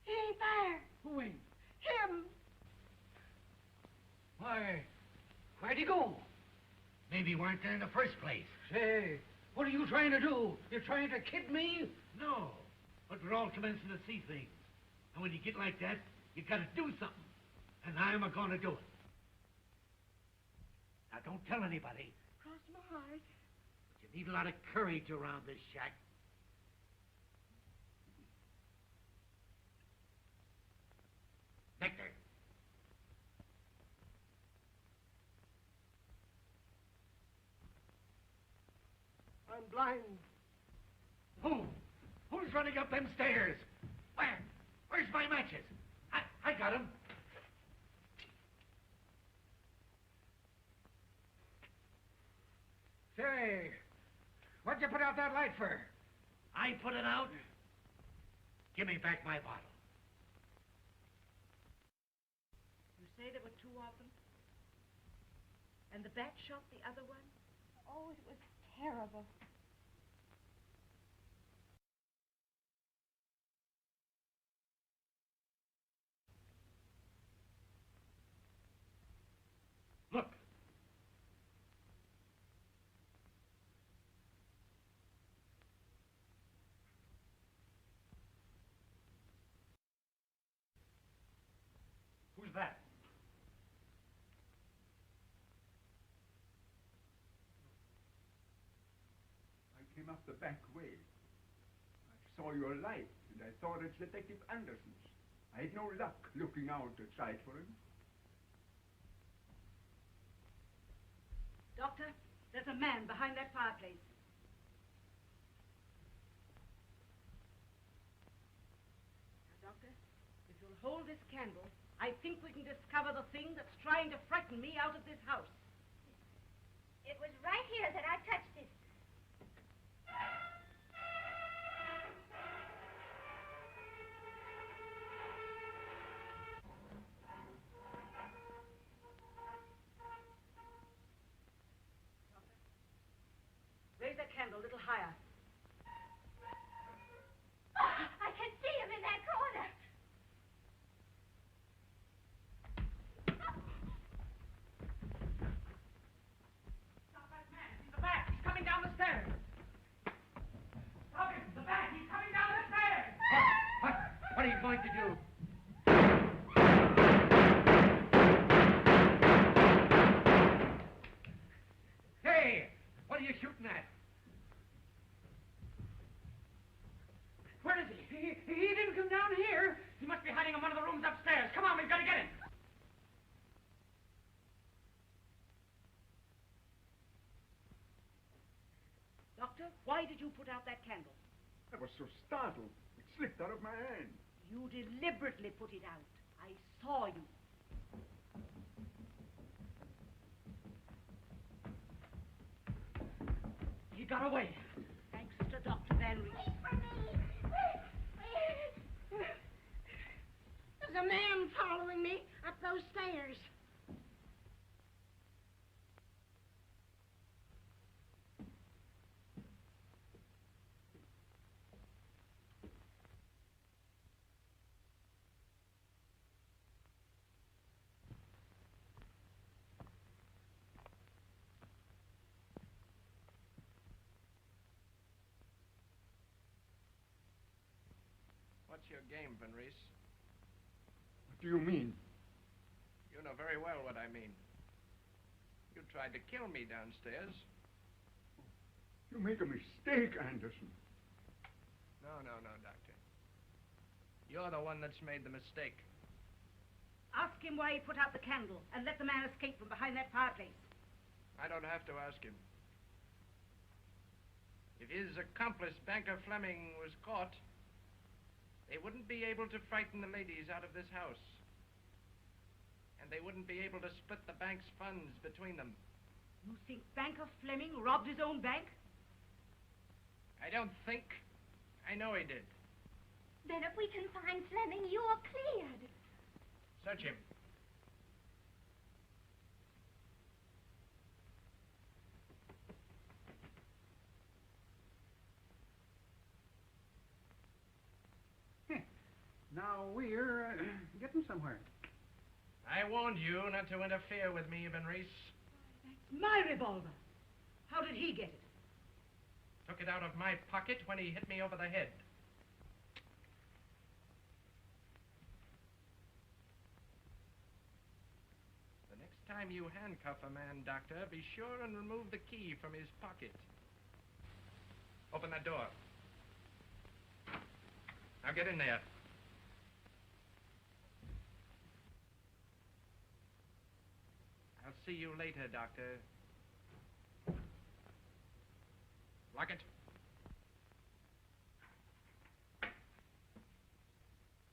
He ain't there. Who ain't? Him. Where'd he go? Maybe he weren't there in the first place. Say, what are you trying to do? You're trying to kid me? No, but we're all commencing to see things. And when you get like that, you gotta do something. And I'm a-gonna do it. Now, don't tell anybody, Cross my heart. but you need a lot of courage around this shack. Nectar. I'm blind. Who's running up them stairs? Where's my matches? I got them. Say, what'd you put out that light for? I put it out. Give me back my bottle. You say there were two of them? And the bat shot the other one? Oh, it was terrible. Look. Who's that? I came up the back way. I saw your light, and I thought it's Detective Anderson's. I had no luck looking out outside for him. Doctor, there's a man behind that fireplace. Now, Doctor, if you'll hold this candle, I think we can discover the thing that's trying to frighten me out of this house. It was right here that I touched it. Raise that candle a little higher. I can see him in that corner. Stop that man. He's the bat. He's coming down the stairs. Stop him. The bat. He's coming down the stairs. What are you going to do? Hey! What are you shooting at? Where is he? He didn't come down here. He must be hiding in one of the rooms upstairs. Come on, we've got to get him. Doctor, why did you put out that candle? I was so startled. It slipped out of my hand. You deliberately put it out. I saw you. He got away. Thanks to Dr. Van Rees. There's a man following me up those stairs. What's your game, Van Reese? What do you mean? You know very well what I mean. You tried to kill me downstairs. You make a mistake, Anderson. No, Doctor. You're the one that's made the mistake. Ask him why he put out the candle and let the man escape from behind that fireplace. I don't have to ask him. If his accomplice, Banker Fleming, was caught, they wouldn't be able to frighten the ladies out of this house. And they wouldn't be able to split the bank's funds between them. You think Banker Fleming robbed his own bank? I don't think. I know he did. Then if we can find Fleming, you're cleared. Search him. Now we're getting somewhere. I warned you not to interfere with me, Van Reese. My revolver. How did he get it? Took it out of my pocket when he hit me over the head. The next time you handcuff a man, Doctor, be sure and remove the key from his pocket. Open that door. Now get in there. I'll see you later, Doctor. Lock it.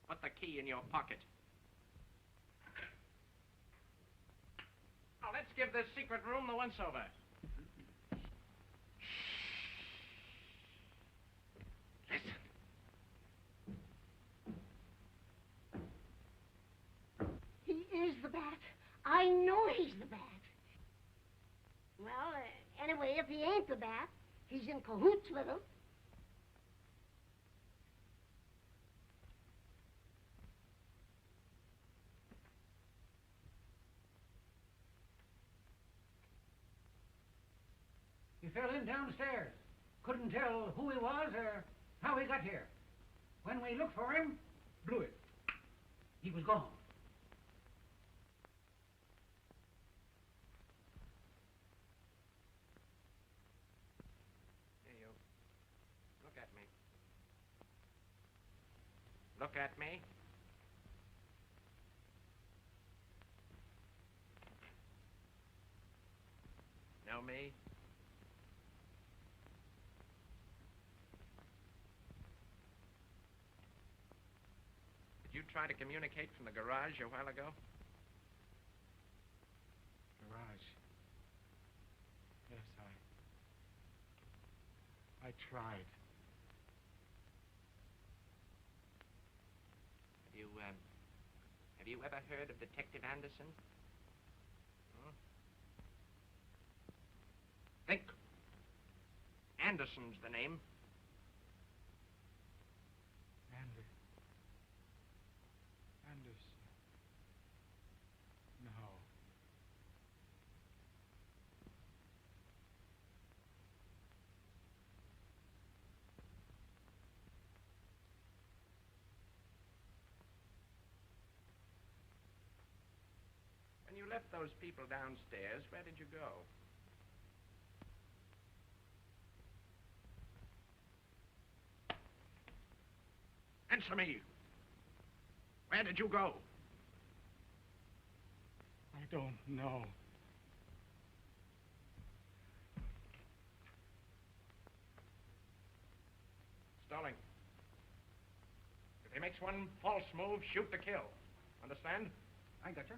Put the key in your pocket. Now, let's give this secret room the once-over. Listen. He is the Bat. I know he's the Bat. Well, anyway, if he ain't the Bat, he's in cahoots with him. He fell in downstairs. Couldn't tell who he was or how he got here. When we looked for him, blew it. He was gone. Here you. Look at me. Look at me. Know me? Did you try to communicate from the garage a while ago? Garage. Yes, I tried. Have you ever heard of Detective Anderson? Hmm? Think. Anderson's the name. Anderson. No. When you left those people downstairs, where did you go? Answer me. Where did you go? I don't know. Stalling. If he makes one false move, shoot to kill. Understand? I gotcha.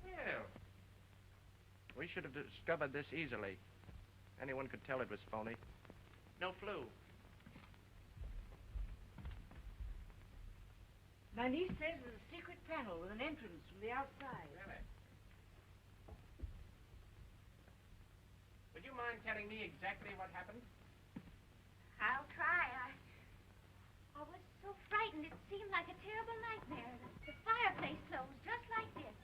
Well, we should have discovered this easily. Anyone could tell it was phony. No flu. My niece says there's a secret panel with an entrance from the outside. Really? Would you mind telling me exactly what happened? I'll try. I was so frightened it seemed like a terrible nightmare. The fireplace closed just like this.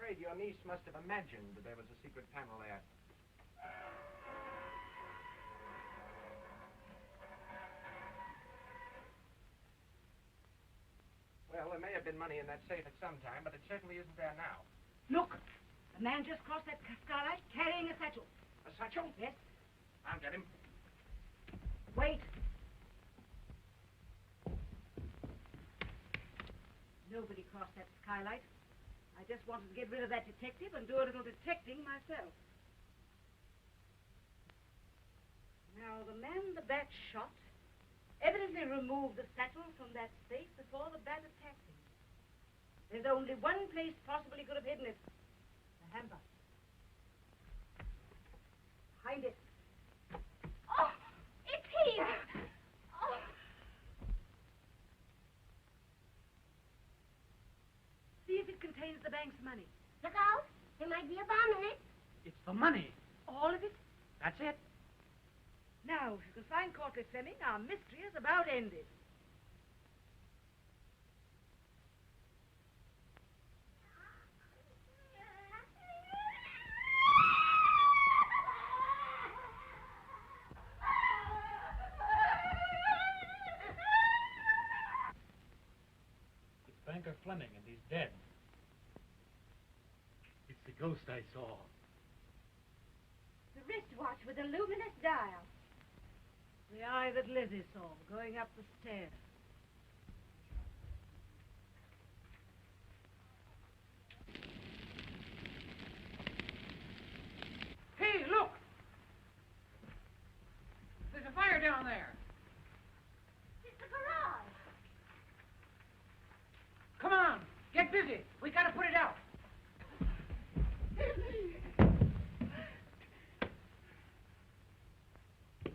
afraid your niece must have imagined that there was a secret panel there. Well, there may have been money in that safe at some time, but it certainly isn't there now. Look! A man just crossed that skylight carrying a satchel. A satchel? Yes. I'll get him. Wait. Nobody crossed that skylight. I just wanted to get rid of that detective and do a little detecting myself. Now, the man the bat shot evidently removed the satchel from that safe before the bat attacked him. There's only one place possibly could have hidden it. The hamper. Behind it. Oh, it's here. Oh. See if it contains the bank's money. Look out. There might be a bomb in it. It's the money. All of it? That's it. Now, if you can find Courtly Fleming, our mystery is about ended. It's Banker Fleming, and he's dead. It's the ghost I saw. The wristwatch with a luminous dial. The eye that Lizzie saw going up the stairs. Hey, look! There's a fire down there. It's the garage. Come on, get busy. We gotta put it out.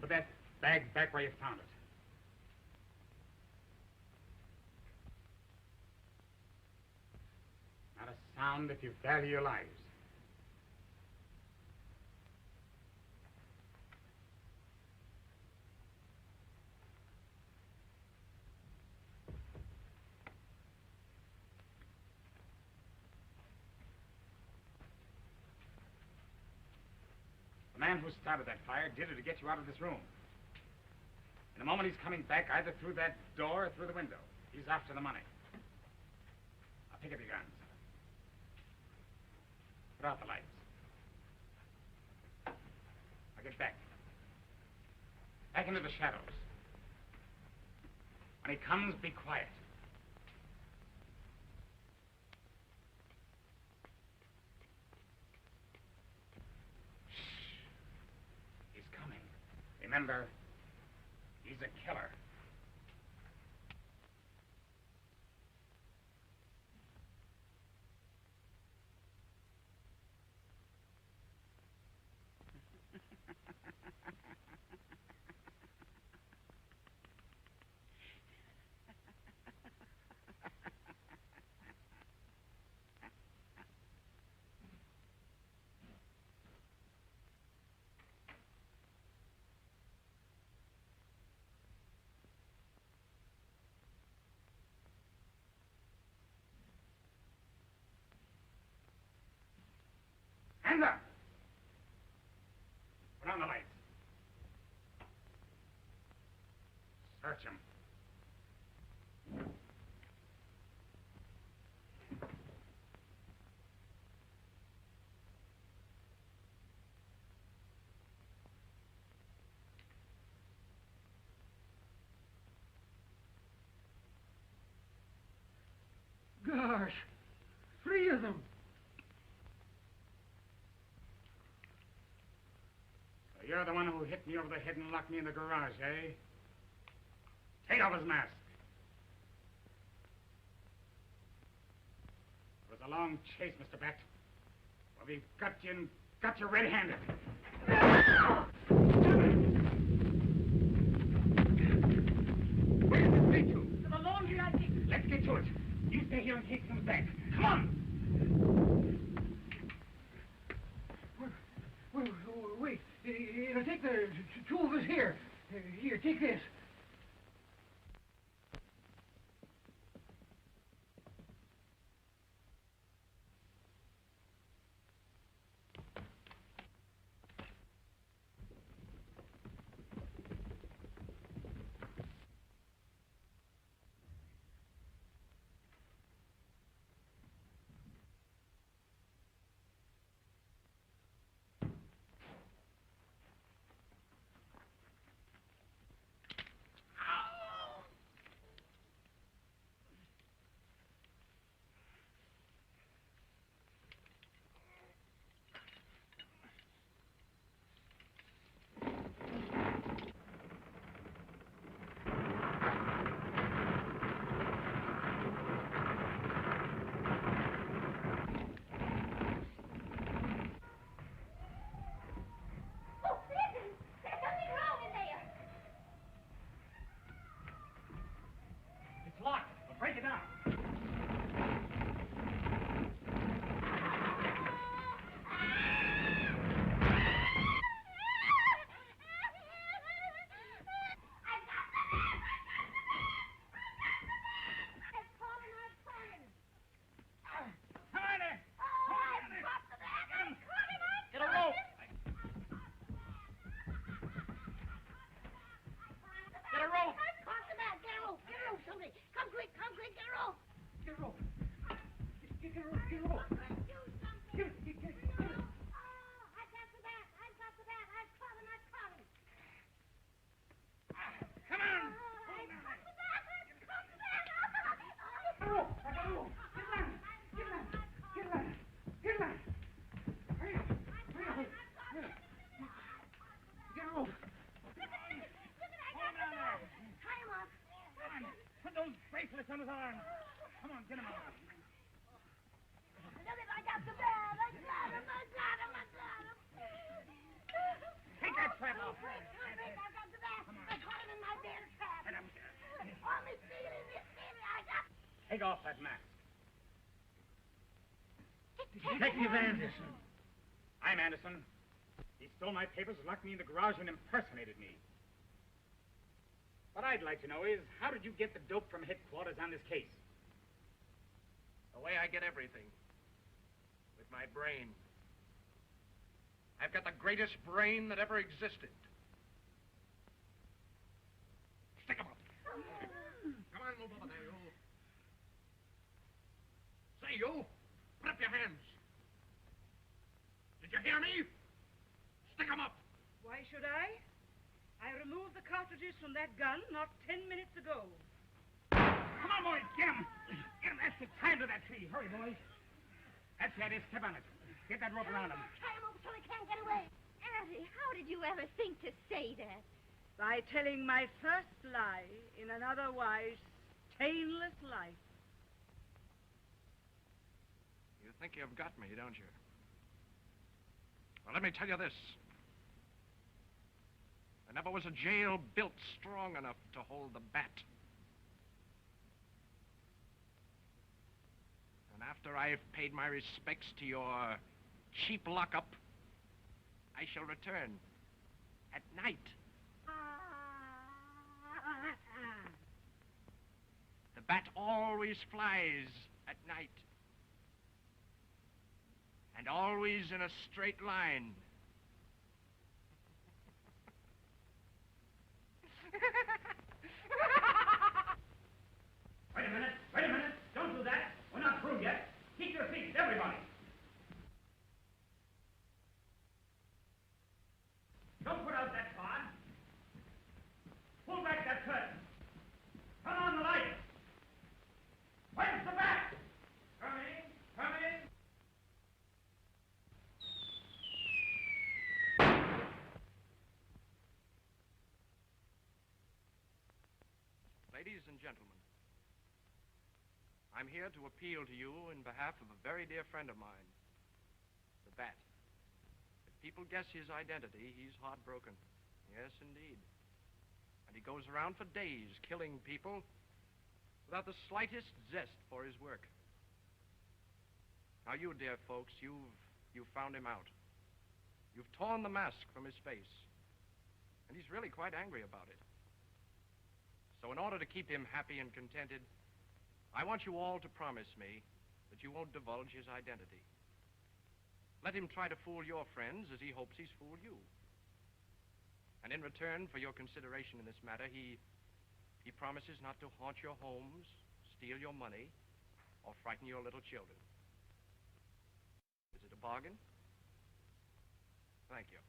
Put that bag back where you found it. Not a sound if you value your lives. The man who started that fire did it to get you out of this room. In a moment, he's coming back either through that door or through the window. He's after the money. Now, pick up your guns. Put out the lights. Now, get back. Back into the shadows. When he comes, be quiet. He's coming. Remember, he's a killer. Hands up! Put on the lights. Search him. Gosh, 3 of them. So you're the one who hit me over the head and locked me in the garage, eh? Take off his mask. It was a long chase, Mr. Bat. Well, we've got you and got you red-handed. Where does this lead to? To the laundry, I think. Let's get to it. You stay here in case he comes back. Come on! Wait. It'll take the 2 of us here. Here, take this. me. Come quick, get a rope. Get a rope. Get a rope. Do something. Get it. Oh, I've got the bat. I've caught him. Come on. I've got the bat. Get a rope. I got a rope. Get line. Hurry up. Get a rope. Tie him up. Come on. Put those bracelets on his arms. Come on, get him out. Look, I got the bat. I got him. Take that trap off. Quick, I've got the bat. I caught him in my bear trap. Oh, Miss Steely, I got... Take off that mask. Detective Anderson. I'm Anderson. He stole my papers, locked me in the garage, and impersonated me. What I'd like to know is, how did you get the dope from headquarters on this case? The way I get everything. With my brain. I've got the greatest brain that ever existed. Stick 'em up. Come on, move over there, you. Say, you. Put up your hands. Did you hear me? Stick 'em up. Why should I? I removed the cartridges from that gun not 10 minutes ago. Come on, boys, get him. Get him. That's it. Tie him to that tree. Hurry, boys. That's the idea. Step on it. Get that rope around him. Tie him up so he can't get away. Auntie, how did you ever think to say that? By telling my first lie in an otherwise stainless life. You think you've got me, don't you? Well, let me tell you this. There never was a jail built strong enough to hold the bat. And after I've paid my respects to your cheap lockup, I shall return at night. The bat always flies at night. And always in a straight line. Wait a minute. Don't do that. We're not through yet. Keep your feet, everybody. Don't put out that bar. Pull back that curtain. Turn on the light. Where's the bat? Coming. Ladies and gentlemen, I'm here to appeal to you in behalf of a very dear friend of mine, the Bat. If people guess his identity, he's heartbroken. Yes, indeed. And he goes around for days killing people without the slightest zest for his work. Now, you dear folks, you've found him out. You've torn the mask from his face. And he's really quite angry about it. So in order to keep him happy and contented, I want you all to promise me that you won't divulge his identity. Let him try to fool your friends as he hopes he's fooled you. And in return for your consideration in this matter, he promises not to haunt your homes, steal your money, or frighten your little children. Is it a bargain? Thank you.